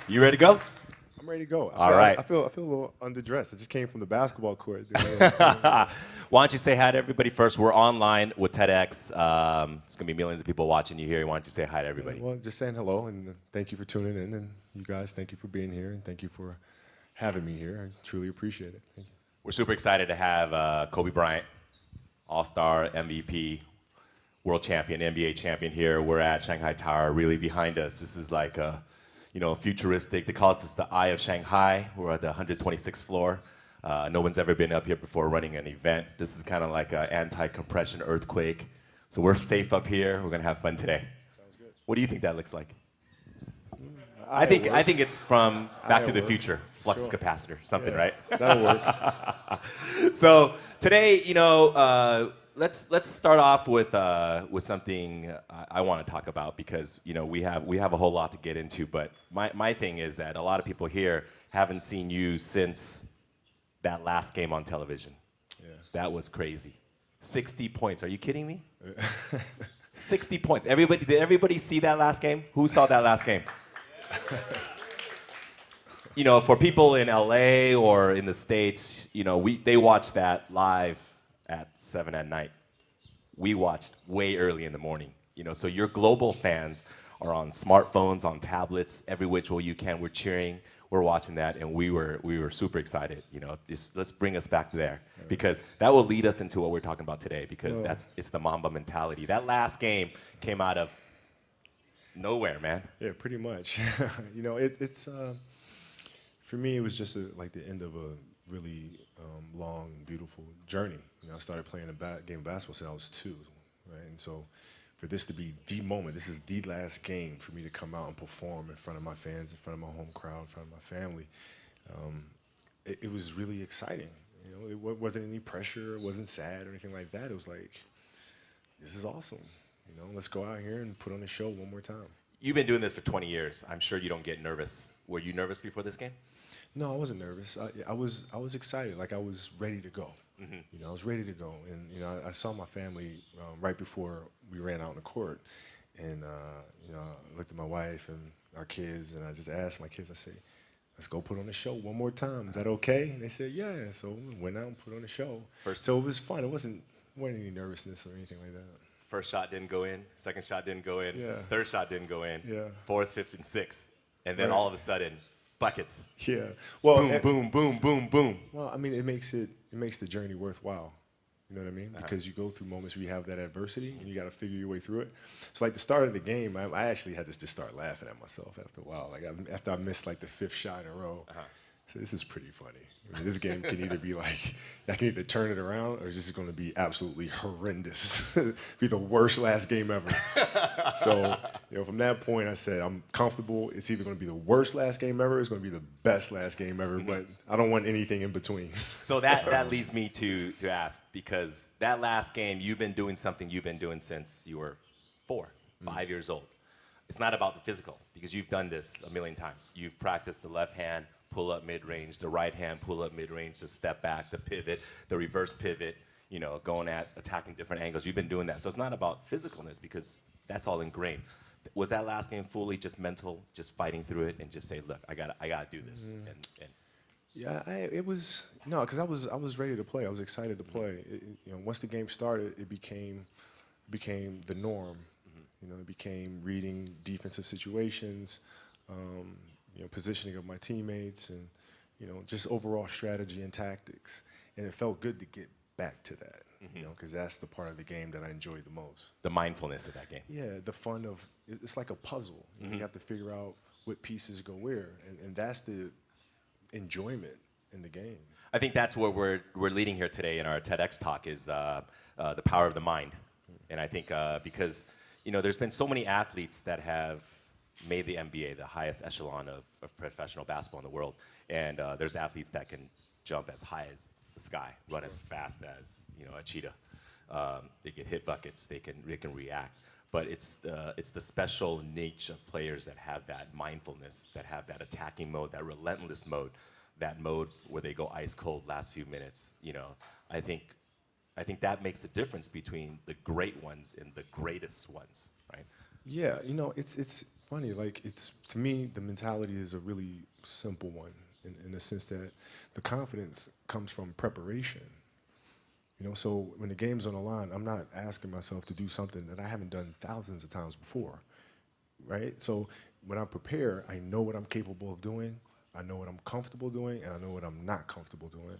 You ready to go? I'm ready to go. All right. I feel a little underdressed. I just came from the basketball court. Why don't you say hi to everybody first? We're online with TEDx. It's going to be millions of people watching you here. Why don't you say hi to everybody? Well, just saying hello, and thank you for tuning in. And you guys, thank you for being here, and thank you for having me here. I truly appreciate it. Thank you. We're super excited to have Kobe Bryant, All-Star, MVP, World Champion, NBA Champion here. We're at Shanghai Tower, really behind us. This is like a futuristic. They call it the Eye of Shanghai. We're at the 126th floor. No one's ever been up here before running an event. This is kind of like an anti-compression earthquake. So we're safe up here. We're gonna have fun today. Sounds good. What do you think that looks like? I think it's from Back to the Future, flux capacitor, something, right? That'll work. So today, let's start off with something I want to talk about, because we have a whole lot to get into. But my thing is that a lot of people here haven't seen you since that last game on television. Yeah. That was crazy. 60 points. Are you kidding me? 60 points. Did everybody see that last game? Who saw that last game? For people in LA or in the States, they watch that live at 7 at night. We watched way early in the morning. So your global fans are on smartphones, on tablets, every which way you can. We're cheering, we're watching that, and we were super excited. Let's bring us back there, because that will lead us into what we're talking about today, because it's the Mamba mentality. That last game came out of nowhere, man. Yeah, pretty much. It's for me, it was just like the end of a really long, beautiful journey. I started playing a game of basketball since I was 2, right? And so for this to be the moment, this is the last game for me to come out and perform in front of my fans, in front of my home crowd, in front of my family. It was really exciting. It wasn't any pressure, it wasn't sad or anything like that. It was like, this is awesome. Let's go out here and put on a show one more time. You've been doing this for 20 years. I'm sure you don't get nervous. Were you nervous before this game? No, I wasn't nervous. I was excited. Like, I was ready to go. I was ready to go. And I saw my family right before we ran out on the court, and I looked at my wife and our kids, and I just asked my kids. I said, "Let's go put on a show one more time. Is that okay?" And they said, "Yeah." So we went out and put on a show. So it was fun. It wasn't any nervousness or anything like that. First shot didn't go in. Second shot didn't go in. Yeah. Third shot didn't go in. Yeah. Fourth, fifth, and sixth. And then all of a sudden, buckets. Yeah. Well, boom, boom, boom, boom, boom. Well, I mean, it makes the journey worthwhile. You know what I mean? Because you go through moments where you have that adversity, and you got to figure your way through it. So, like, the start of the game, I actually had to just start laughing at myself after a while. Like, after I missed like the 5th shot in a row, so this is pretty funny. I mean, this game can either be like, I can either turn it around, or this is going to be absolutely horrendous. Be the worst last game ever. So, from that point, I said, I'm comfortable. It's either going to be the worst last game ever, or it's going to be the best last game ever, but I don't want anything in between. So that leads me to ask, because that last game, you've been doing something you've been doing since you were 4, 5 years old. It's not about the physical, because you've done this a million times. You've practiced the left hand pull up mid-range, the right hand pull up mid-range, the step back, the pivot, the reverse pivot, going at attacking different angles. You've been doing that. So it's not about physicalness, because that's all ingrained. Was that last game fully just mental, just fighting through it and just say, look, I gotta do this? Yeah, it was, because I was ready to play. I was excited to play. Once the game started, it became the norm. It became reading defensive situations, positioning of my teammates, and just overall strategy and tactics. And it felt good to get back to that, because that's the part of the game that I enjoyed the most. The mindfulness of that game. Yeah, the fun of it's like a puzzle. You have to figure out what pieces go where, and that's the enjoyment in the game. I think that's where we're leading here today in our TEDx talk, is the power of the mind. And I think because there's been so many athletes that have made the NBA, the highest echelon of professional basketball in the world. And there's athletes that can jump as high as the sky, run as fast as a cheetah. They can hit buckets. They can react. But it's the special niche of players that have that mindfulness, that have that attacking mode, that relentless mode, that mode where they go ice cold last few minutes. I think that makes a difference between the great ones and the greatest ones, right? Yeah, it's funny. Like, to me, the mentality is a really simple one in the sense that the confidence comes from preparation. So when the game's on the line, I'm not asking myself to do something that I haven't done thousands of times before, right? So when I prepare, I know what I'm capable of doing, I know what I'm comfortable doing, and I know what I'm not comfortable doing.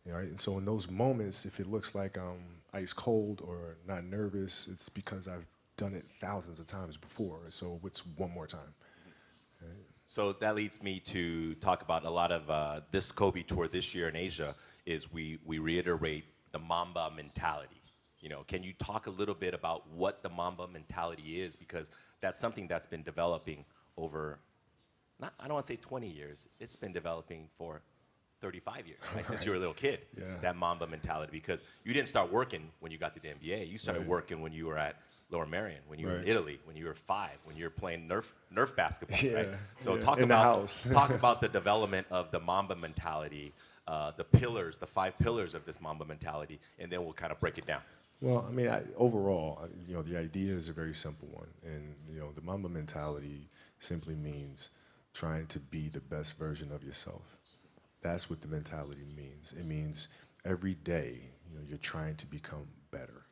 Right? And so in those moments, if it looks like I'm ice cold or not nervous, it's because I've done it thousands of times before. So what's one more time? Right? So that leads me to talk about a lot of this Kobe tour this year in Asia is we reiterate the Mamba mentality. Can you talk a little bit about what the Mamba mentality is? Because that's something that's been developing over, I don't want to say 20 years, it's been developing for 35 years, right? Since you were a little kid, that Mamba mentality, because you didn't start working when you got to the NBA. You started working when you were at Lower Merion, when you were in Italy, when you were 5, when you were playing Nerf basketball, right? So talk about the development of the Mamba mentality, the 5 pillars of this Mamba mentality, and then we'll kind of break it down. Well, I mean, overall, the idea is a very simple one, and the Mamba mentality simply means trying to be the best version of yourself. That's what the mentality means. It means every day, you're trying to become better.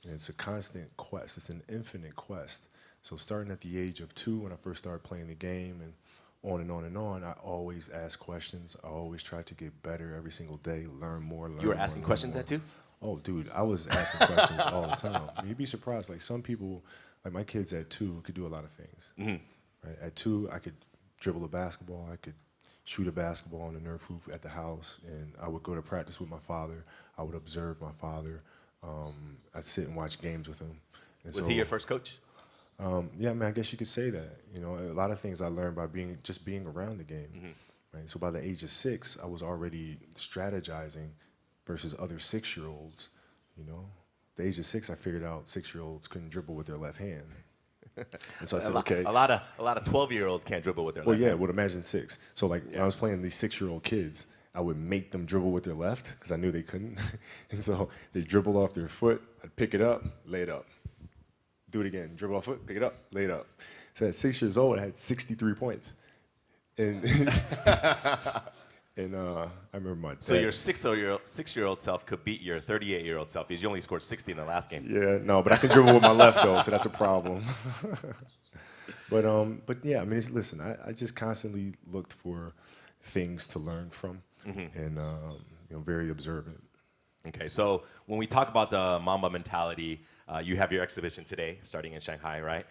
And it's a constant quest. It's an infinite quest. So starting at the age of 2, when I first started playing the game, and on and on and on, I always ask questions. I always try to get better every single day, learn more, learn more. You were asking questions at 2? Oh, dude, I was asking questions all the time. You'd be surprised. Like, some people, like my kids at 2, could do a lot of things. Mm-hmm. Right? At 2, I could dribble a basketball. I could shoot a basketball on the Nerf hoop at the house, and I would go to practice with my father. I would observe my father. I'd sit and watch games with him. And Was he your first coach? Yeah, I mean, I guess you could say that. A lot of things I learned by being around the game. Right? So by the age of 6, I was already strategizing versus other 6-year-olds. At the age of 6, I figured out 6-year-olds couldn't dribble with their left hand. And so I said, okay. A lot of 12-year-olds can't dribble with their left. Well, yeah, imagine 6. So when I was playing these 6-year-old kids, I would make them dribble with their left because I knew they couldn't. And so they dribbled off their foot. I'd pick it up, lay it up. Do it again. Dribble off foot, pick it up, lay it up. So at 6 years old, I had 63 points. And I remember my dad. So your 6-year-old self could beat your 38-year-old self because you only scored 60 in the last game. Yeah, no, but I can dribble with my left though, so that's a problem. But yeah, I mean, listen, I just constantly looked for things to learn from, and very observant. Okay, so when we talk about the Mamba mentality, you have your exhibition today, starting in Shanghai, right?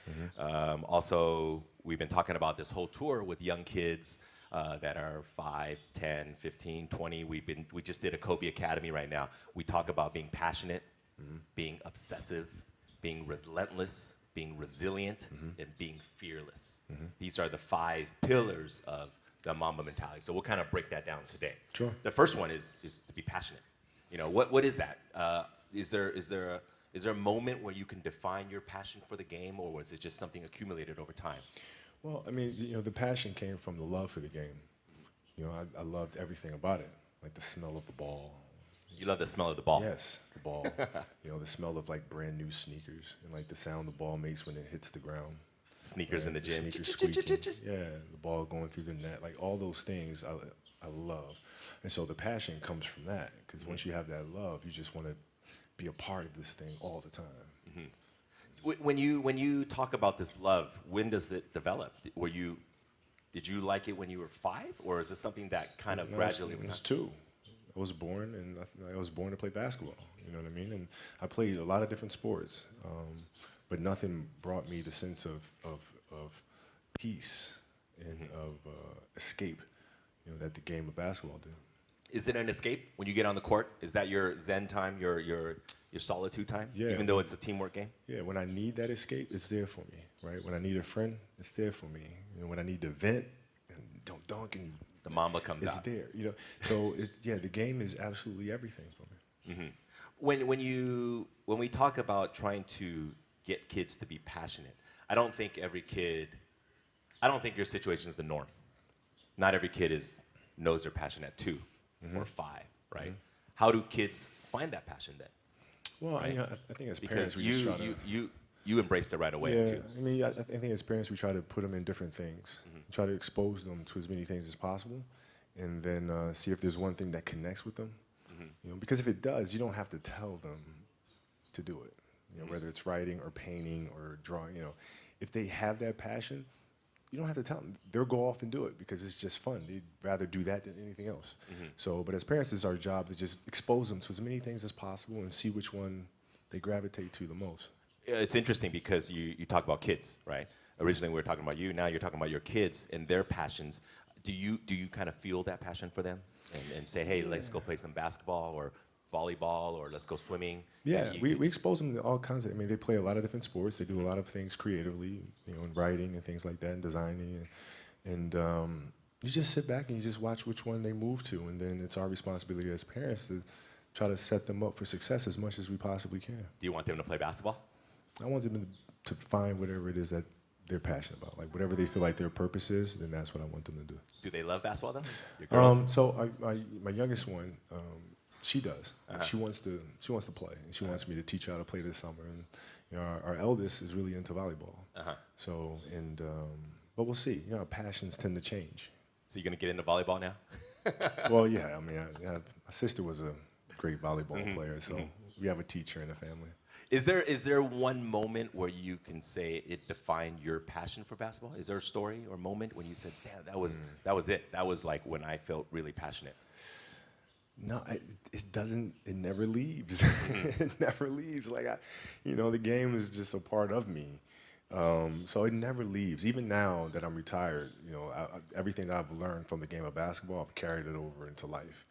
Also, we've been talking about this whole tour with young kids that are 5, 10, 15, 20. We just did a Kobe Academy right now. We talk about being passionate, being obsessive, being relentless, being resilient, and being fearless. These are the 5 pillars of the Mamba mentality. So we'll kind of break that down today. Sure. The first one is to be passionate. What is that? Is there a moment where you can define your passion for the game, or was it just something accumulated over time? Well, I mean, the passion came from the love for the game. I loved everything about it, like the smell of the ball. You love the smell of the ball? Yes, the ball. The smell of like brand new sneakers and like the sound the ball makes when it hits the ground. Sneakers in the gym. Sneakers squeaking. Yeah, the ball going through the net. Like all those things I love. And so the passion comes from that, because once you have that love, you just want to be a part of this thing all the time. When you talk about this love, when does it develop? Did you like it when you were 5, or is this something that kind of gradually? I was 2. I was born, and I was born to play basketball. You know what I mean? And I played a lot of different sports, but nothing brought me the sense of peace and of escape, that the game of basketball did. Is it an escape when you get on the court? Is that your zen time, your solitude time? Yeah. Even though it's a teamwork game? Yeah, when I need that escape, it's there for me, right? When I need a friend, it's there for me. You know, when I need to vent and don't dunk and The Mamba comes it's out. there. You know, so the game is absolutely everything for me. Mm-hmm. When we talk about trying to get kids to be passionate, I don't think your situation is the norm. Not every kid knows they're passionate at 2 or 5, right? How do kids find that passion then? Well, Right. I think as Because parents we just try to you embraced it right away yeah. too. I mean, I think as parents we try to put them in different things, try to expose them to as many things as possible, and then see if there's one thing that connects with them. You know, because if it does, you don't have to tell them to do it. You know, whether it's writing or painting or drawing. You know, if they have that passion, you don't have to tell them. They'll go off and do it because it's just fun. They'd rather do that than anything else. So, but as parents, it's our job to just expose them to as many things as possible and see which one they gravitate to the most. It's interesting because you talk about kids, right? Originally we were talking about you. Now you're talking about your kids and their passions. Do you kind of feel that passion for them and say, hey, let's go play some basketball or volleyball or let's go swimming? Yeah, we expose them to all kinds of. I mean, they play a lot of different sports. They do a lot of things creatively, you know, in writing and things like that, and designing, and you just sit back and you just watch which one they move to, and then it's our responsibility as parents to try to set them up for success as much as we possibly can. Do you want them to play basketball? I want them to find whatever it is that they're passionate about, like whatever they feel like their purpose is. Then that's what I want them to do. Do they love basketball though? Your girls? So my youngest one. She does. She wants to play, and she wants me to teach her how to play this summer. And you know, our eldest is really into volleyball. So but we'll see. You know, our passions tend to change. So you're gonna get into volleyball now? Well, yeah. I mean, my sister was a great volleyball player, so we have a teacher in the family. Is there one moment where you can say it defined your passion for basketball? Is there a story or moment when you said, "Damn, that was it. That was like when I felt really passionate"? No, it doesn't. It never leaves. It never leaves. Like the game is just a part of me. So it never leaves. Even now that I'm retired, you know, everything that I've learned from the game of basketball, I've carried it over into life.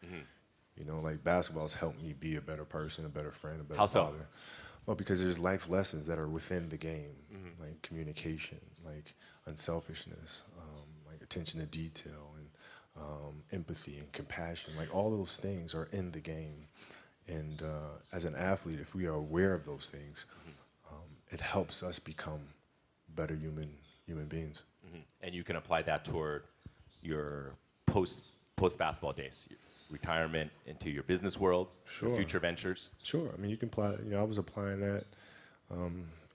You know, like basketball has helped me be a better person, a better friend, a better father. Well, because there's life lessons that are within the game, like communication, like unselfishness, like attention to detail, and empathy and compassion. Like all those things are in the game. And as an athlete, if we are aware of those things, it helps us become better human beings. And you can apply that toward your post basketball days, your retirement, into your business world, your future ventures. Sure. I mean, you can apply. You know, I was applying that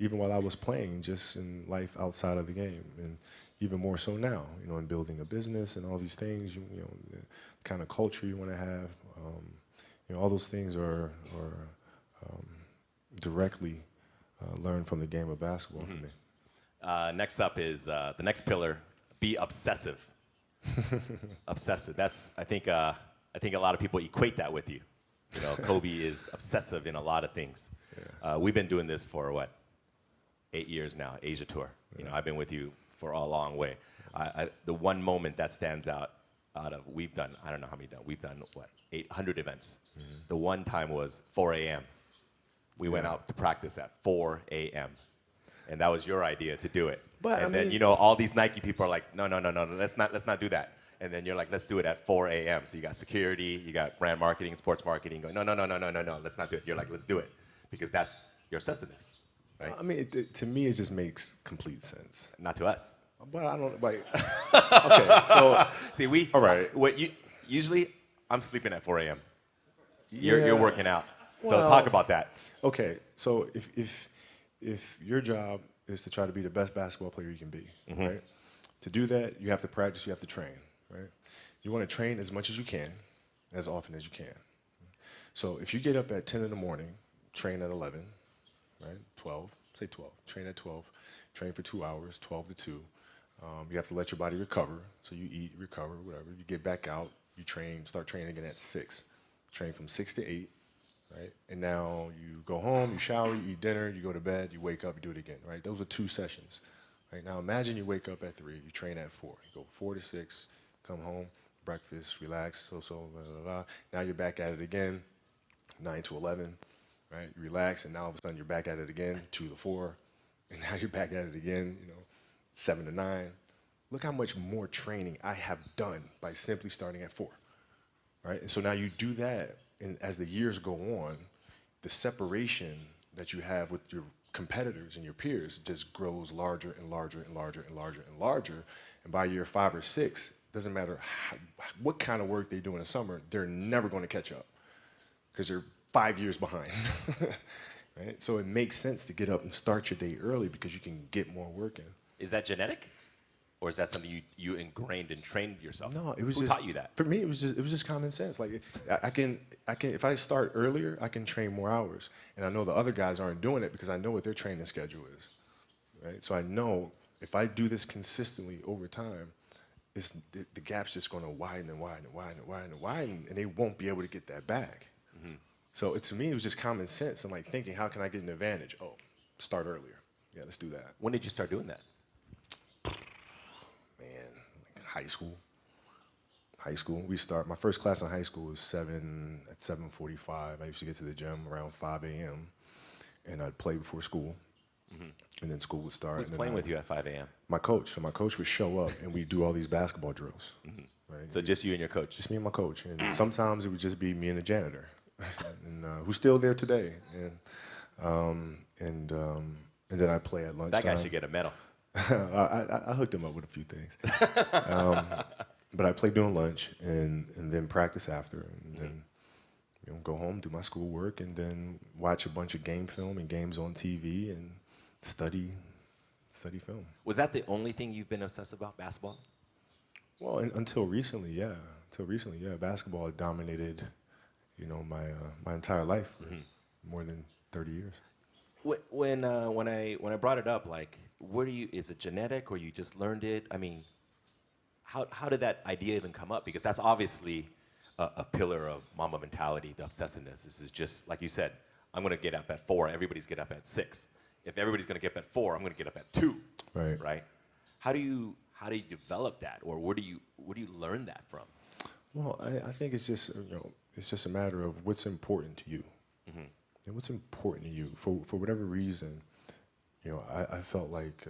even while I was playing, just in life outside of the game, and even more so now. You know, in building a business and all these things. You know, the kind of culture you want to have. You know, all those things are directly learned from the game of basketball for me. Next up is the next pillar: be obsessive. Obsessive. That's I think a lot of people equate that with you. You know, Kobe is obsessive in a lot of things. Yeah. We've been doing this for what, 8 years now, Asia tour. You know, I've been with you for a long way. The one moment that stands out of we've done, I don't know how many done. We've done what, 800 events. The one time was 4 a.m. We went out to practice at 4 a.m. And that was your idea to do it. But and then, you know, all these Nike people are like, no, let's not do that. And then you're like, let's do it at 4 a.m. So you got security, you got brand marketing, sports marketing going, no, let's not do it. You're like, let's do it. Because that's your obsessiveness, right? I mean, to me, it just makes complete sense. Not to us. But I don't, like, okay, so. See, all right. Usually, I'm sleeping at 4 a.m. Yeah. You're working out. So Well, talk about that. Okay, so if your job is to try to be the best basketball player you can be, right? To do that, you have to practice, you have to train, right? You want to train as much as you can, as often as you can. So if you get up at 10 in the morning, train at 11, right? 12, say 12, train at 12, train for 2 hours, 12 to 2. You have to let your body recover, so you eat, recover, whatever. You get back out, you train, start training again at 6. Train from 6 to 8. Right? And now you go home, you shower, you eat dinner, you go to bed, you wake up, you do it again, right? Those are 2 sessions. Right? Now imagine you wake up at 3, you train at 4. You go 4 to 6, come home, breakfast, relax, blah, blah, blah. Now you're back at it again, 9 to 11, right? You relax, and now all of a sudden you're back at it again, 2 to 4, and now you're back at it again, 7 to 9. Look how much more training I have done by simply starting at 4, right? And so now you do that, and as the years go on, the separation that you have with your competitors and your peers just grows larger and larger and larger and larger and larger. And by year 5 or 6, doesn't matter what kind of work they do in the summer, they're never going to catch up because they're 5 years behind. Right? So it makes sense to get up and start your day early because you can get more work in. Is that genetic? Or is that something you ingrained and trained yourself? No, it was Who just, taught you that? For me, it was just common sense. Like I can if I start earlier, I can train more hours, and I know the other guys aren't doing it because I know what their training schedule is, right? So I know if I do this consistently over time, the gap's just going to widen and widen and widen and widen and widen, and they won't be able to get that back. Mm-hmm. So to me, it was just common sense and like thinking, how can I get an advantage? Oh, start earlier. Yeah, let's do that. When did you start doing that? High school. My first class in high school was 7:45. I used to get to the gym around 5 a.m. and I'd play before school. Mm-hmm. And then school would start. Who's playing with you at 5 a.m.? My coach. So my coach would show up and we'd do all these basketball drills. Mm-hmm. Right? So just you and your coach? Just me and my coach. And sometimes it would just be me and the janitor, and who's still there today. And then I'd play at lunchtime. That guy should get a medal. I hooked him up with a few things. But I play during lunch and then practice after, and then go home, do my schoolwork, and then watch a bunch of game film and games on TV and study film. Was that the only thing you've been obsessed about, basketball? Well, until recently, yeah. Basketball has dominated, my entire life for more than 30 years. When I brought it up, like, is it genetic or you just learned it? I mean, how did that idea even come up? Because that's obviously a pillar of Mamba mentality, the obsessiveness. This is just, like you said, I'm going to get up at 4, everybody's get up at 6. If everybody's going to get up at 4, I'm going to get up at 2. Right? How do you develop that, or where do you learn that from? Well, I think it's just a matter of what's important to you. Mm-hmm. And what's important to you. For whatever reason, I felt like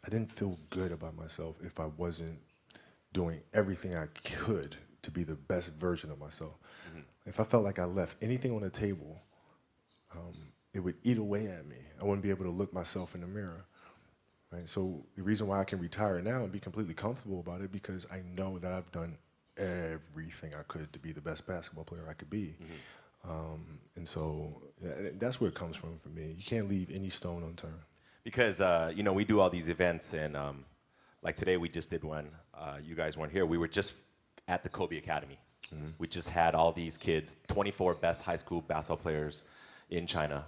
I didn't feel good about myself if I wasn't doing everything I could to be the best version of myself. Mm-hmm. If I felt like I left anything on the table, it would eat away at me. I wouldn't be able to look myself in the mirror. Right? So the reason why I can retire now and be completely comfortable about it, because I know that I've done everything I could to be the best basketball player I could be. Mm-hmm. And so that's where it comes from for me. You can't leave any stone unturned. Because, we do all these events, and like today we just did one. You guys weren't here. We were just at the Kobe Academy. Mm-hmm. We just had all these kids, 24 best high school basketball players in China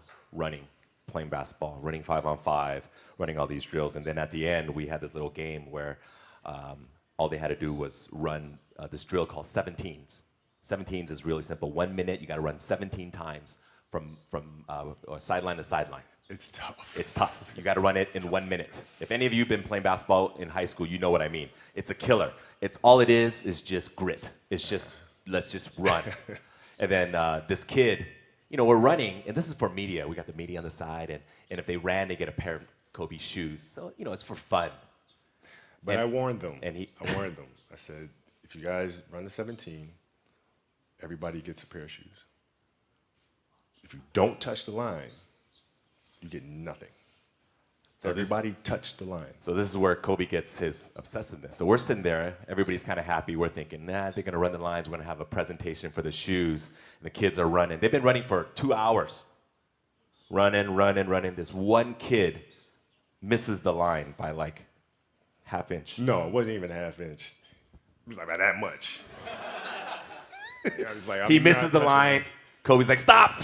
playing basketball, running 5-on-5, running all these drills. And then at the end, we had this little game where all they had to do was run this drill called 17s. 17s is really simple. 1 minute, you got to run 17 times from sideline to sideline. It's tough. It's tough. You got to run it in 1 minute. If any of you have been playing basketball in high school, you know what I mean. It's a killer. All it is just grit. It's just, let's just run. And then this kid, we're running, and this is for media. We got the media on the side, and if they ran, they get a pair of Kobe shoes. So, it's for fun. But I warned them. I warned them. I said, if you guys run the 17, everybody gets a pair of shoes. If you don't touch the line, you get nothing. So everybody touched the line. So this is where Kobe gets his obsessiveness. So we're sitting there, everybody's kind of happy. We're thinking, they're going to run the lines. We're going to have a presentation for the shoes. And the kids are running. They've been running for 2 hours. Running. This one kid misses the line by like half inch. No, it wasn't even a half inch. It was like about that much. He misses the line. Kobe's like, stop.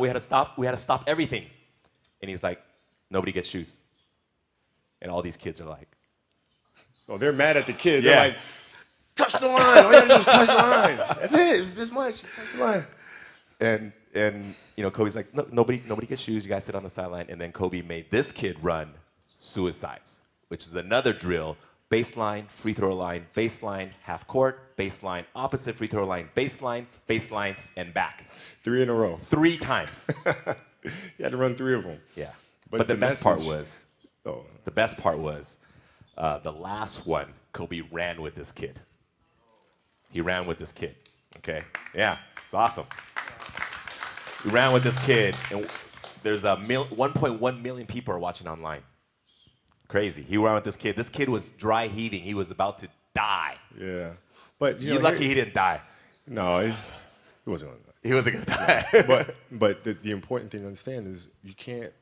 We had to stop everything. And he's like, nobody gets shoes. And all these kids are like, oh, they're mad at the kid. Yeah. They're like, touch the line. All you gotta do is touch the line. That's it. It was this much. Touch the line. And Kobe's like, no, nobody gets shoes. You guys sit on the sideline. And then Kobe made this kid run suicides, which is another drill baseline, free throw line, baseline, half court, baseline, opposite free throw line, baseline, baseline, and back. 3 in a row. 3 times. You had to run 3 of them. Yeah. But But the the best part message- was, Oh, the last one, Kobe ran with this kid. He ran with this kid, okay? Yeah, it's awesome. He ran with this kid, and there's 1.1 million people are watching online. Crazy. He ran with this kid. This kid was dry heaving. He was about to die. yeah. But You're lucky he didn't die. No, he wasn't on that. He wasn't gonna die. But the important thing to understand is you can't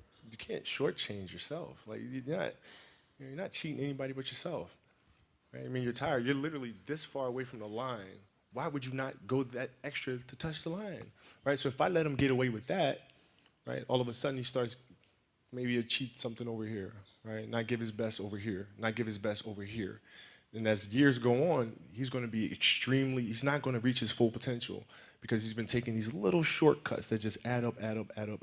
shortchange yourself. Like you're not cheating anybody but yourself. Right? I mean, you're tired. You're literally this far away from the line. Why would you not go that extra to touch the line? Right? So if I let him get away with that, right, all of a sudden he starts maybe to cheat something over here, right? Not give his best over here, not give his best over here. And as years go on, he's going to be he's not going to reach his full potential because he's been taking these little shortcuts that just add up. And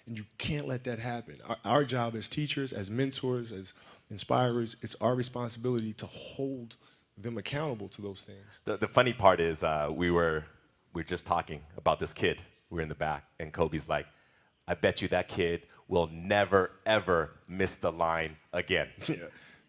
you can't let that happen. Our job as teachers, as mentors, as inspirers, it's our responsibility to hold them accountable to those things. The funny part is we were just talking about this kid. We were in the back, and Kobe's like, I bet you that kid will never, ever miss the line again. Yeah.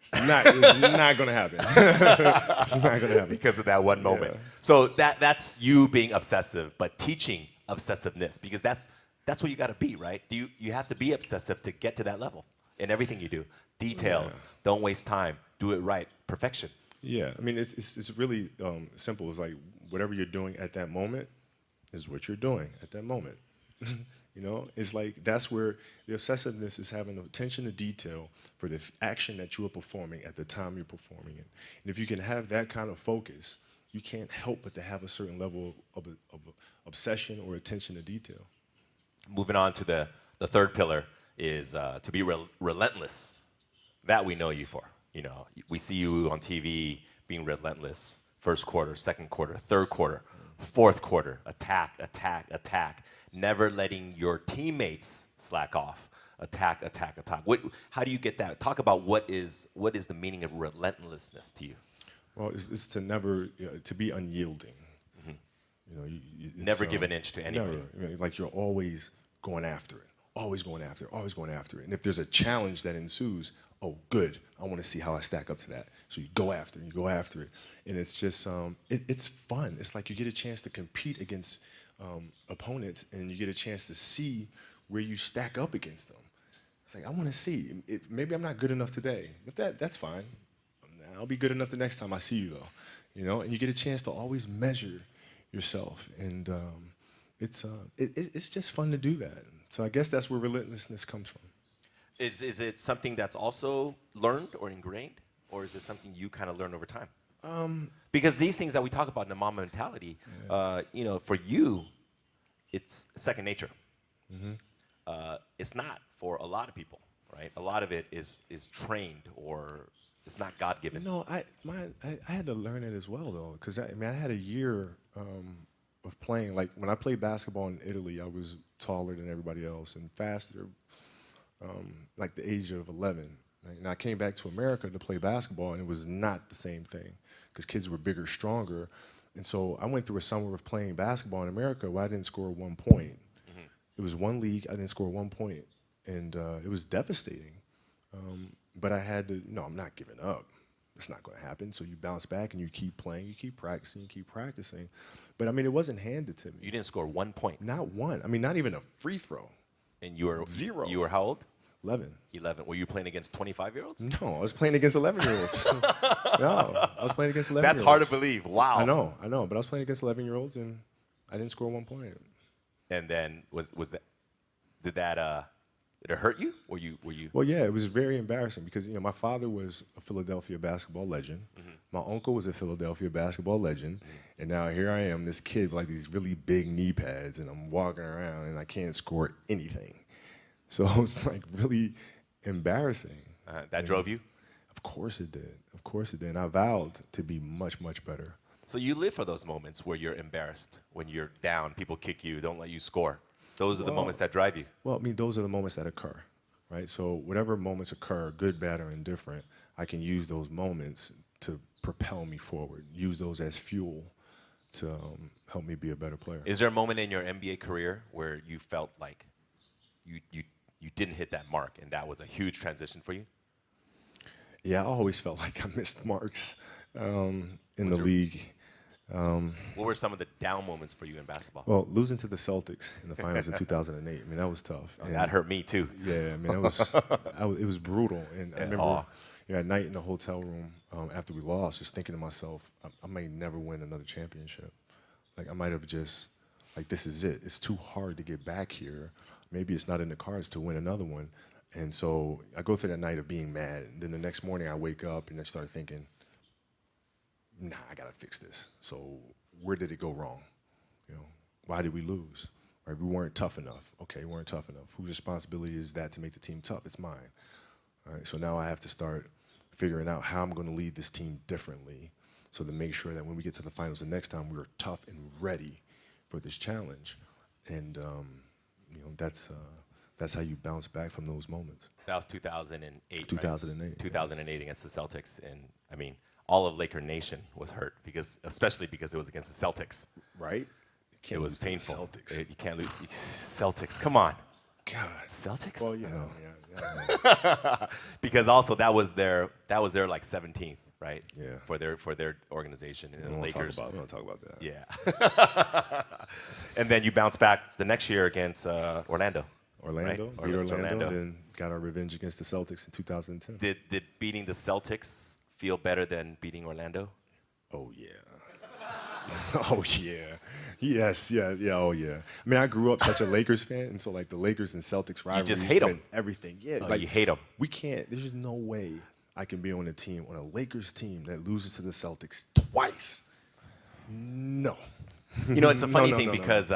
It's not going to happen. It's not going to happen. Because of that one moment. Yeah. So that's you being obsessive, but teaching obsessiveness, because that's what you got to be, right? You have to be obsessive to get to that level in everything you do. Details, don't waste time, do it right, perfection. Yeah, I mean, it's really simple. It's like whatever you're doing at that moment is what you're doing at that moment. You know, it's like that's where the obsessiveness is having attention to detail for the action that you are performing at the time you're performing it. And if you can have that kind of focus, you can't help but to have a certain level of obsession or attention to detail. Moving on to the third pillar is to be relentless. That we know you for. You know, we see you on TV being relentless. First quarter, second quarter, third quarter, fourth quarter, attack. Never letting your teammates slack off. Attack. How do you get that? Talk about what is the meaning of relentlessness to you? Well, it's to never, to be unyielding. Mm-hmm. You know, it's, never give an inch to anybody. Never, like you're always going after it. Always going after it. And if there's a challenge that ensues, oh, good, I want to see how I stack up to that. So you go after it. And it's just, it's fun. It's like you get a chance to compete against opponents, and you get a chance to see where you stack up against them. It's like, I want to see. Maybe I'm not good enough today, but that's fine. I'll be good enough the next time I see you, though. You know, and you get a chance to always measure yourself, and it's just fun to do that. So I guess that's where relentlessness comes from. Is it something that's also learned or ingrained, or is it something you kind of learn over time? Because these things that we talk about in the Mamba mentality, you know, for you, it's second nature. Mm-hmm. It's not for a lot of people, right? A lot of it is trained, or it's not God-given. No, I had to learn it as well, though, because I had a year of playing. Like when I played basketball in Italy, I was taller than everybody else and faster, like the age of 11. And I came back to America to play basketball, and it was not the same thing because kids were bigger, stronger. And so I went through a summer of playing basketball in America where I didn't score 1 point. Mm-hmm. It was one league, I didn't score 1 point, and it was devastating. But I had to, no, I'm not giving up. It's not going to happen. So you bounce back and you keep playing, you keep practicing. But I mean, it wasn't handed to me. You didn't score 1 point. Not one. I mean, not even a free throw. And you were 0. You were how old? 11. 11. Were you playing against 25-year-olds? No, I was playing against 11-year-olds. No, I was playing against 11-year-olds. That's hard to believe. Wow. I know. But I was playing against 11-year-olds, and I didn't score 1 point. And then did it hurt you? Were you? Well, yeah, it was very embarrassing because my father was a Philadelphia basketball legend. Mm-hmm. My uncle was a Philadelphia basketball legend, mm-hmm. and now here I am, this kid with like these really big knee pads, and I'm walking around and I can't score anything. So it was like really embarrassing. That drove you? Of course it did. And I vowed to be much, much better. So you live for those moments where you're embarrassed, when you're down, people kick you, don't let you score. Those are the moments that drive you. Well, I mean, those are the moments that occur, right? So whatever moments occur, good, bad, or indifferent, I can use those moments to propel me forward, use those as fuel to help me be a better player. Is there a moment in your NBA career where you felt like you didn't hit that mark and that was a huge transition for you? Yeah, I always felt like I missed marks in the league. What were some of the down moments for you in basketball? Well, losing to the Celtics in the finals in 2008, I mean, that was tough. Oh, that hurt me too. Yeah, I mean, it was brutal. And I remember at night in the hotel room after we lost, just thinking to myself, I may never win another championship. Like, I might have just, like, this is it. It's too hard to get back here. Maybe it's not in the cards to win another one. And so I go through that night of being mad. And then the next morning I wake up and I start thinking, nah, I got to fix this. So where did it go wrong? You know, why did we lose? Right? We weren't tough enough. Okay, we weren't tough enough. Whose responsibility is that to make the team tough? It's mine. All right, so now I have to start figuring out how I'm going to lead this team differently so to make sure that when we get to the finals the next time, we're tough and ready for this challenge. And, you know, that's how you bounce back from those moments. That was 2008, 2008. Right? 2008 against the Celtics. And, I mean, all of Laker Nation was hurt, especially because it was against the Celtics. Right? It was painful. Celtics. You can't lose. Celtics, come on. God. Celtics? Well, you know, yeah. Because also that was their like 17th, right? Yeah. For their organization and the Lakers. We don't talk about that. Yeah. And then you bounce back the next year against Orlando. Orlando, right? beat Orlando, and then got our revenge against the Celtics in 2010. Did beating the Celtics feel better than beating Orlando? Oh yeah. Oh yeah. Yes, yeah, oh yeah. I mean, I grew up such a Lakers fan, and so like the Lakers and Celtics rivalry, just hate 'em. Everything. Yeah, Oh, like you hate them. we can't. There's no way I can be on a Lakers team that loses to the Celtics twice. No. You know, it's a funny thing no. because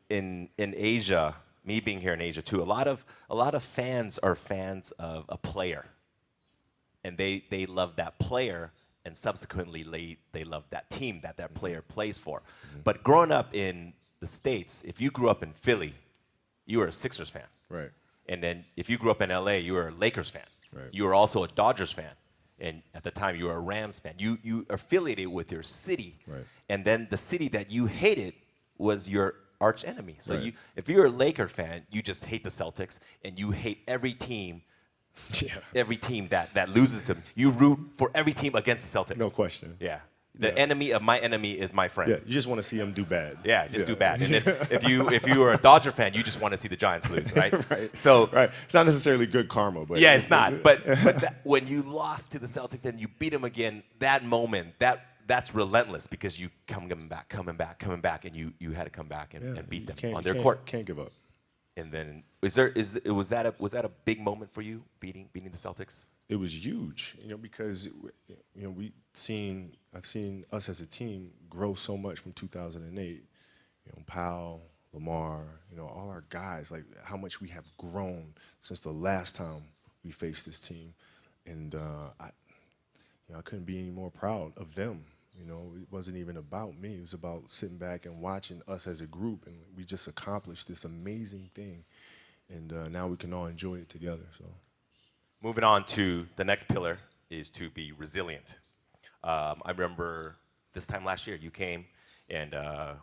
in Asia, me being here in Asia too, a lot of fans are fans of a player, and they love that player, and subsequently they love that team that player plays for. Mm-hmm. But growing up in the States, if you grew up in Philly, you were a Sixers fan. Right. And then if you grew up in LA, you were a Lakers fan. Right. You were also a Dodgers fan. And at the time, you were a Rams fan. You affiliated with your city. Right. And then the city that you hated was your arch enemy. So right. if you're a Laker fan, you just hate the Celtics, and you hate every team. Yeah. Every team that loses them. You root for every team against the Celtics. No question. Yeah. The enemy of my enemy is my friend. Yeah, you just want to see them do bad. Yeah, just do bad. And then if you were a Dodger fan, you just want to see the Giants lose, right? Right. So right. It's not necessarily good karma, but yeah, it's not. But when you lost to the Celtics and you beat them again, that moment, that's relentless because you coming back, and you had to come back and beat them on their court. Can't give up. And then was that a big moment for you beating the Celtics? It was huge, because I've seen us as a team grow so much from 2008. Powell, Lamar, all our guys, like how much we have grown since the last time we faced this team, and I couldn't be any more proud of them. It wasn't even about me. It was about sitting back and watching us as a group, and we just accomplished this amazing thing, and now we can all enjoy it together. So. Moving on to the next pillar is to be resilient. I remember this time last year you came and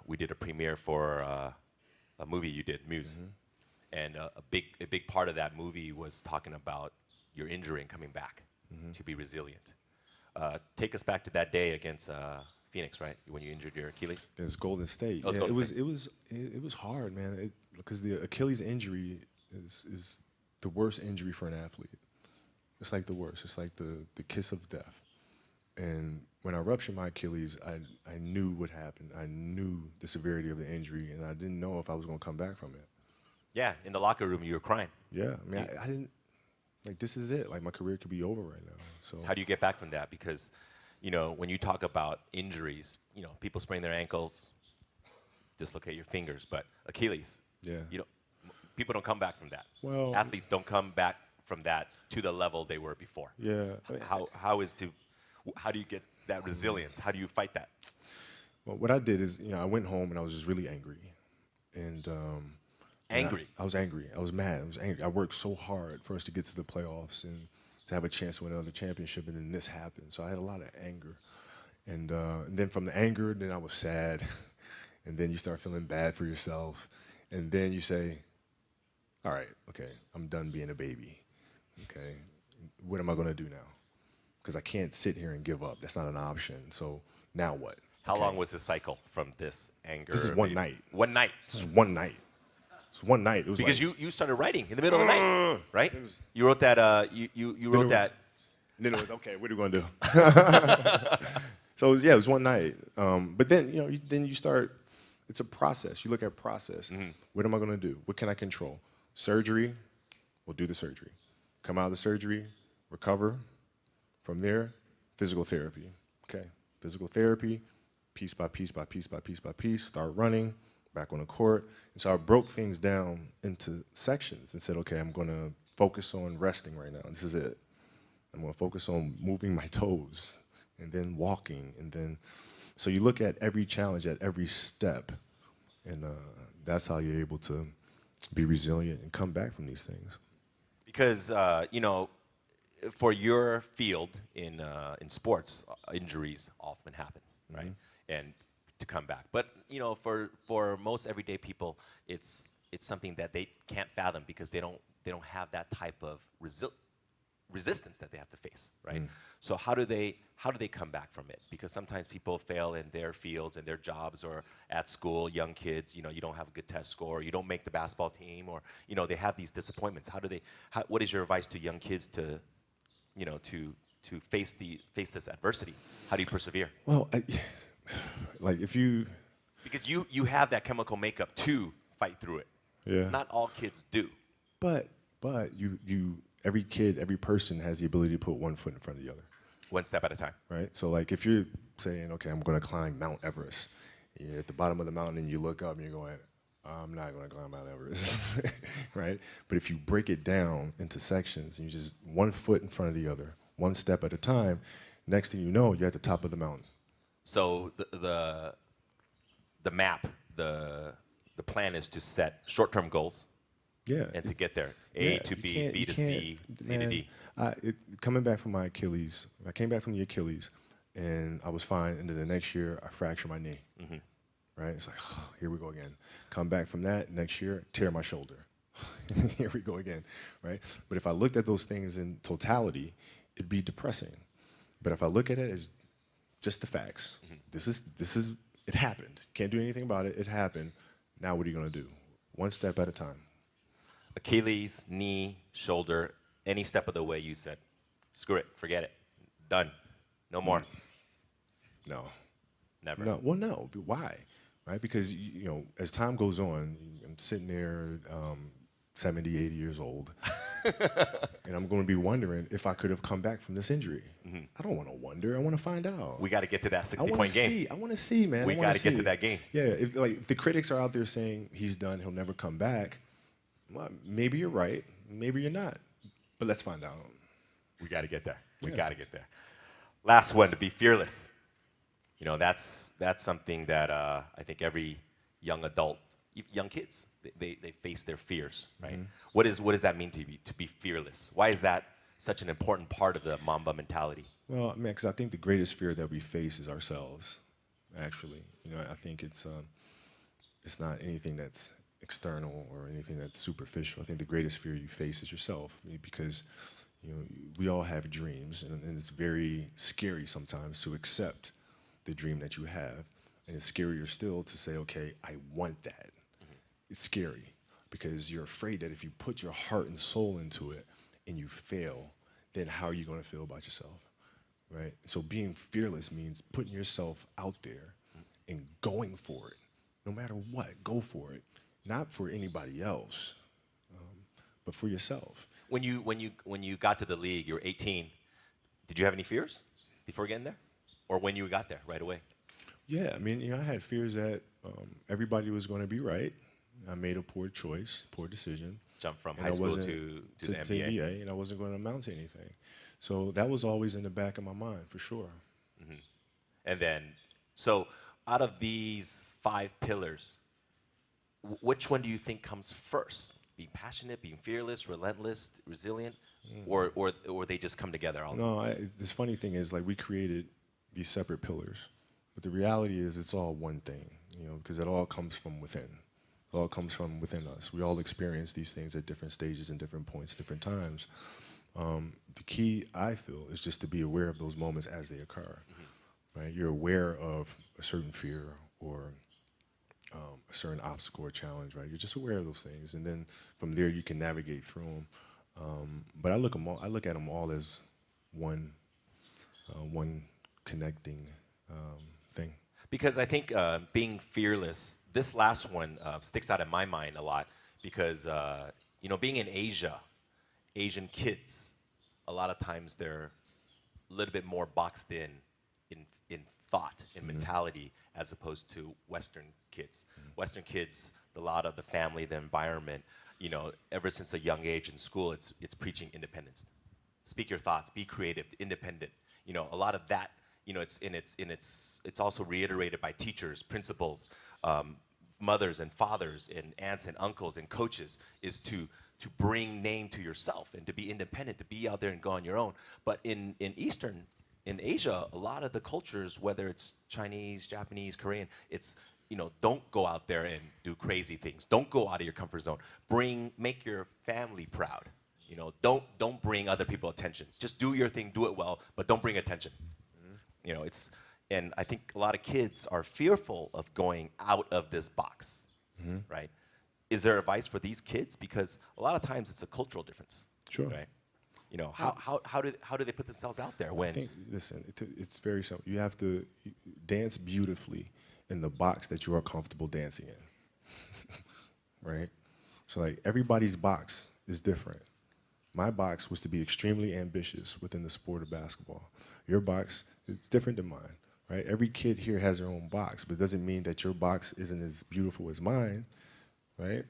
we did a premiere for a movie you did, Muse. Mm-hmm. And a big part of that movie was talking about your injury and coming back to be resilient. Take us back to that day against Phoenix, right? When you injured your Achilles? Against Golden State. Oh, yeah, it was hard, man. Because the Achilles injury is the worst injury for an athlete. It's like the worst. It's like the kiss of death. And when I ruptured my Achilles, I knew what happened. I knew the severity of the injury, and I didn't know if I was going to come back from it. Yeah, in the locker room, you were crying. Yeah, I mean, I didn't, this is it. Like, my career could be over right now. So how do you get back from that? Because, when you talk about injuries, people sprain their ankles, dislocate your fingers, but Achilles, people don't come back from that. Well, athletes don't come back from that to the level they were before. Yeah. How do you get that resilience? How do you fight that? Well, what I did is, I went home and I was just really angry. And Angry. I was angry. I was mad. I was angry. I worked so hard for us to get to the playoffs and to have a chance to win another championship, and then this happened. So I had a lot of anger. And then from the anger, then I was sad. And then you start feeling bad for yourself. And then you say, all right, okay, I'm done being a baby. Okay, what am I going to do now? Because I can't sit here and give up. That's not an option. So now what? How long was the cycle from this anger? This is one night. One night. This is one night. It's one night. It was Because like, you started writing in the middle of the night, right? You wrote that. You wrote that. And then it was, okay, what are we going to do? So, it was one night. But then, then you start, it's a process. You look at process. What am I going to do? What can I control? Surgery, we'll do the surgery. Come out of the surgery, recover. From there, physical therapy. Okay, physical therapy, piece by piece by piece by piece by piece, start running, back on the court. And so I broke things down into sections and said, okay, I'm going to focus on resting right now. This is it. I'm going to focus on moving my toes and then walking. And then, so you look at every challenge at every step. And that's how you're able to be resilient and come back from these things. Because, for your field in sports, injuries often happen, right? And to come back. But, for most everyday people, it's something that they can't fathom because they don't have that type of resistance that they have to face, right? So how do they come back from it? Because sometimes people fail in their fields and their jobs or at school, young kids, you don't have a good test score, you don't make the basketball team, or they have these disappointments. What is your advice to young kids to face this adversity? How do you persevere? Well, if you... Because you have that chemical makeup to fight through it. Yeah. Not all kids do. But every kid, every person has the ability to put one foot in front of the other. One step at a time. Right? So if you're saying, okay, I'm going to climb Mount Everest, you're at the bottom of the mountain and you look up and you're going, I'm not going to climb Mount Everest, right? But if you break it down into sections and you just one foot in front of the other, one step at a time, next thing you know, you're at the top of the mountain. So the map, the plan is to set short-term goals. Yeah. And to get there, A to B, B to C, C to D. Coming back from my Achilles, I came back from the Achilles, and I was fine. And then the next year, I fractured my knee. Right? It's like, oh, here we go again. Come back from that next year, tear my shoulder. Here we go again, right? But if I looked at those things in totality, it'd be depressing. But if I look at it as just the facts, this is it happened. Can't do anything about it. It happened. Now what are you gonna do? One step at a time. Achilles, knee, shoulder, any step of the way you said, screw it, forget it, done, no more. No. Never. No. Well, no. Why? Right? Because, as time goes on, I'm sitting there 70, 80 years old, and I'm going to be wondering if I could have come back from this injury. I don't want to wonder. I want to find out. We got to get to that 60-point game. I want to see, man. We got to get to that game. Yeah. If the critics are out there saying he's done, he'll never come back, well, maybe you're right. Maybe you're not. But let's find out. We got to get there. We got to get there. Last one, to be fearless. That's something that I think every young adult, young kids, they face their fears, right? What does that mean to be fearless? Why is that such an important part of the Mamba mentality? Well, because I think the greatest fear that we face is ourselves, actually. I think it's not anything that's external or anything that's superficial. I think the greatest fear you face is yourself, because we all have dreams, and it's very scary sometimes to accept the dream that you have, and it's scarier still to say, okay, I want that. It's scary because you're afraid that if you put your heart and soul into it and you fail, then how are you going to feel about yourself, right? So being fearless means putting yourself out there and going for it, no matter what. Go for it, not for anybody else, but for yourself. When you got to the league, you were 18. Did you have any fears before getting there? Or when you got there right away? Yeah, I had fears that everybody was going to be right. I made a poor choice, poor decision. Jump from high school to the NBA. And I wasn't going to amount to anything. So that was always in the back of my mind, for sure. And then, so out of these 5 pillars, which one do you think comes first? Being passionate, being fearless, relentless, resilient, or they just come together? No, this funny thing is, like, we created these separate pillars, but the reality is it's all one thing, you know, because it all comes from within. It all comes from within us. We all experience these things at different stages and different points, different times. The key, I feel, is just to be aware of those moments as they occur. Right? You're aware of a certain fear or a certain obstacle or challenge, right? You're just aware of those things, and then from there you can navigate through them. But I look at them all as one connecting thing. Because I think being fearless, this last one sticks out in my mind a lot because, you know, being in Asia, Asian kids, a lot of times they're a little bit more boxed in thought, in mentality, as opposed to Western kids. Western kids, a lot of the family, the environment, you know, ever since a young age in school, it's preaching independence. Speak your thoughts, be creative, independent. You know, a lot of that, you know, it's also reiterated by teachers, principals, mothers and fathers and aunts and uncles and coaches, is to bring name to yourself and to be independent, to be out there and go on your own. But in Asia, a lot of the cultures, whether it's Chinese, Japanese, Korean, it's, you know, don't go out there and do crazy things. Don't go out of your comfort zone. Make your family proud. You know, don't bring other people attention. Just do your thing, do it well, but don't bring attention. You know, and I think a lot of kids are fearful of going out of this box, right? Is there advice for these kids? Because a lot of times it's a cultural difference. Sure. Right? You know, how do they put themselves out there when? I think, listen, it's very simple. You have to dance beautifully in the box that you are comfortable dancing in, right? So, like, everybody's box is different. My box was to be extremely ambitious within the sport of basketball. Your box is different than mine, right? Every kid here has their own box, but it doesn't mean that your box isn't as beautiful as mine, right?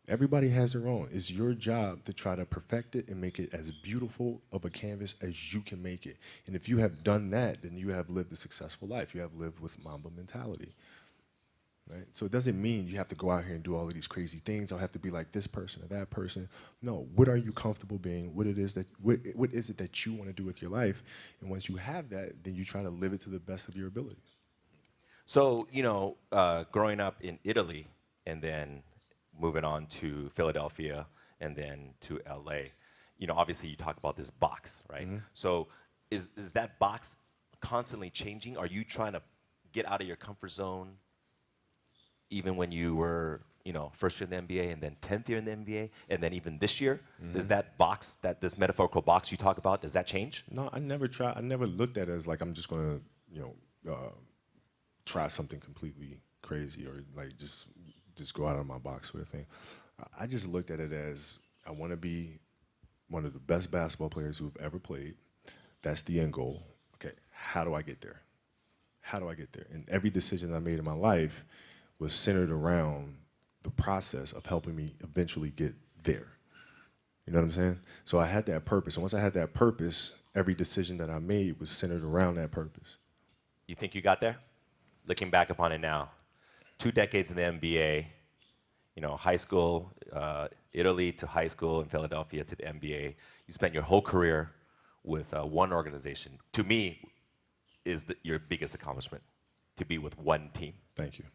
Everybody has their own. It's your job to try to perfect it and make it as beautiful of a canvas as you can make it. And if you have done that, then you have lived a successful life. You have lived with Mamba mentality, right? So it doesn't mean you have to go out here and do all of these crazy things. I'll have to be like this person or that person. No, what are you comfortable being? What is it that you want to do with your life? And once you have that, then you try to live it to the best of your ability. So, you know, growing up in Italy and then moving on to Philadelphia and then to LA, you know, obviously you talk about this box, right? So is that box constantly changing? Are you trying to get out of your comfort zone even when you were, you know, first year in the NBA and then 10th year in the NBA and then even this year? Does that box, this metaphorical box you talk about, does that change? No, I never looked at it as like I'm just gonna, you know, try something completely crazy or like just go out of my box sort of thing. I just looked at it as I want to be one of the best basketball players who've ever played. That's the end goal. Okay, how do I get there? How do I get there? And every decision I made in my life was centered around the process of helping me eventually get there. You know what I'm saying? So I had that purpose. And once I had that purpose, every decision that I made was centered around that purpose. You think you got there? Looking back upon it now, 2 decades in the NBA, you know, high school, Italy to high school in Philadelphia to the NBA. You spent your whole career with one organization. To me, is your biggest accomplishment, to be with one team. Thank you.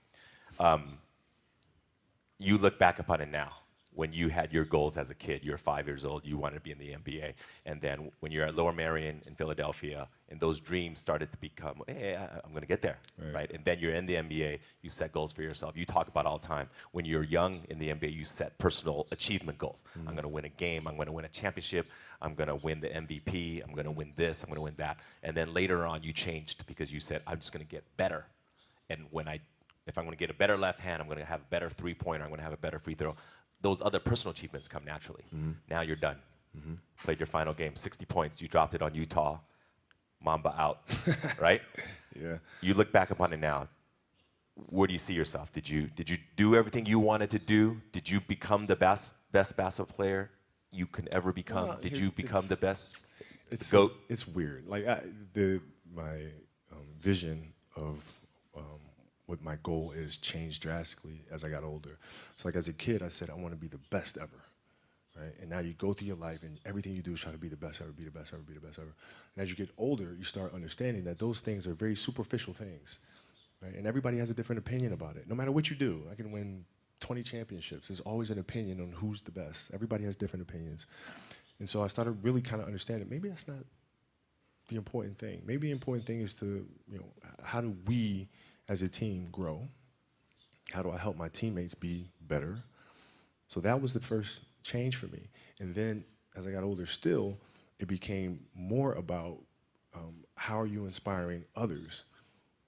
You look back upon it now. When you had your goals as a kid, you're 5 years old, you wanted to be in the NBA. And then when you're at Lower Merion in Philadelphia, and those dreams started to become, hey, I'm going to get there, right? And then you're in the NBA, you set goals for yourself. You talk about all the time. When you're young in the NBA, you set personal achievement goals. I'm going to win a game. I'm going to win a championship. I'm going to win the MVP. I'm going to win this. I'm going to win that. And then later on, you changed because you said, I'm just going to get better. And if I'm going to get a better left hand, I'm going to have a better three-pointer. I'm going to have a better free throw. Those other personal achievements come naturally. Now you're done. Played your final game, 60 points. You dropped it on Utah. Mamba out, right? Yeah. You look back upon it now. Where do you see yourself? Did you do everything you wanted to do? Did you become the best basketball player you can ever become? No, Did you become the best? It's GOAT? It's weird. Like my vision of what my goal is changed drastically as I got older. So like as a kid, I said, I want to be the best ever. Right? And now you go through your life and everything you do is try to be the best ever, be the best ever, be the best ever. And as you get older, you start understanding that those things are very superficial things. Right? And everybody has a different opinion about it. No matter what you do, I can win 20 championships. There's always an opinion on who's the best. Everybody has different opinions. And so I started really kind of understanding, maybe that's not the important thing. Maybe the important thing is to, how do we as a team grow? How do I help my teammates be better? So that was the first change for me. And then as I got older still, it became more about how are you inspiring others,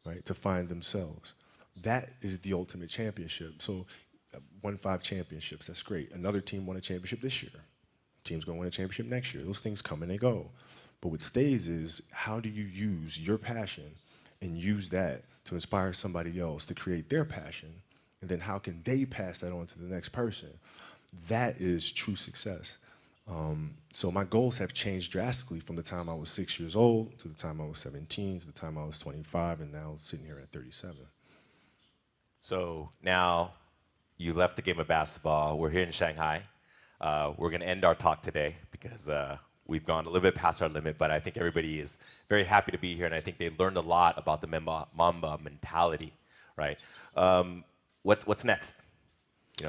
right, to find themselves. That is the ultimate championship. So won 5 championships, that's great. Another team won a championship this year. Team's gonna win a championship next year. Those things come and they go. But what stays is how do you use your passion and use that to inspire somebody else to create their passion, and then how can they pass that on to the next person? That is true success. So my goals have changed drastically from the time I was 6 years old to the time I was 17 to the time I was 25, and now sitting here at 37. So now you left the game of basketball. We're here in Shanghai. We're going to end our talk today because we've gone a little bit past our limit, but I think everybody is very happy to be here, and I think they learned a lot about the Mamba mentality, right? What's next,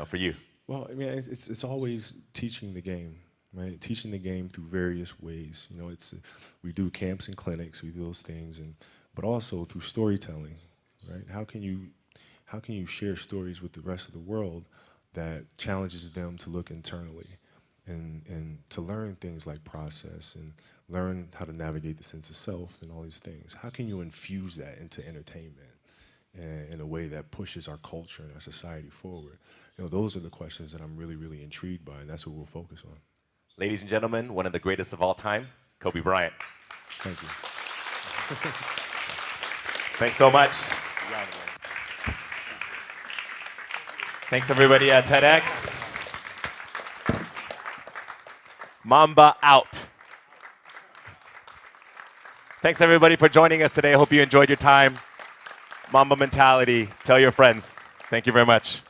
for you? Well, I mean, it's always teaching the game, right? Teaching the game through various ways. We do camps and clinics, we do those things, but also through storytelling, right? How can you share stories with the rest of the world that challenges them to look internally and to learn things like process and learn how to navigate the sense of self and all these things? How can you infuse that into entertainment in a way that pushes our culture and our society forward? Those are the questions that I'm really, really intrigued by, and that's what we'll focus on. Ladies and gentlemen, one of the greatest of all time, Kobe Bryant. Thank you. Thanks so much. Thanks everybody at TEDx. Mamba out. Thanks everybody for joining us today. I hope you enjoyed your time. Mamba mentality. Tell your friends. Thank you very much.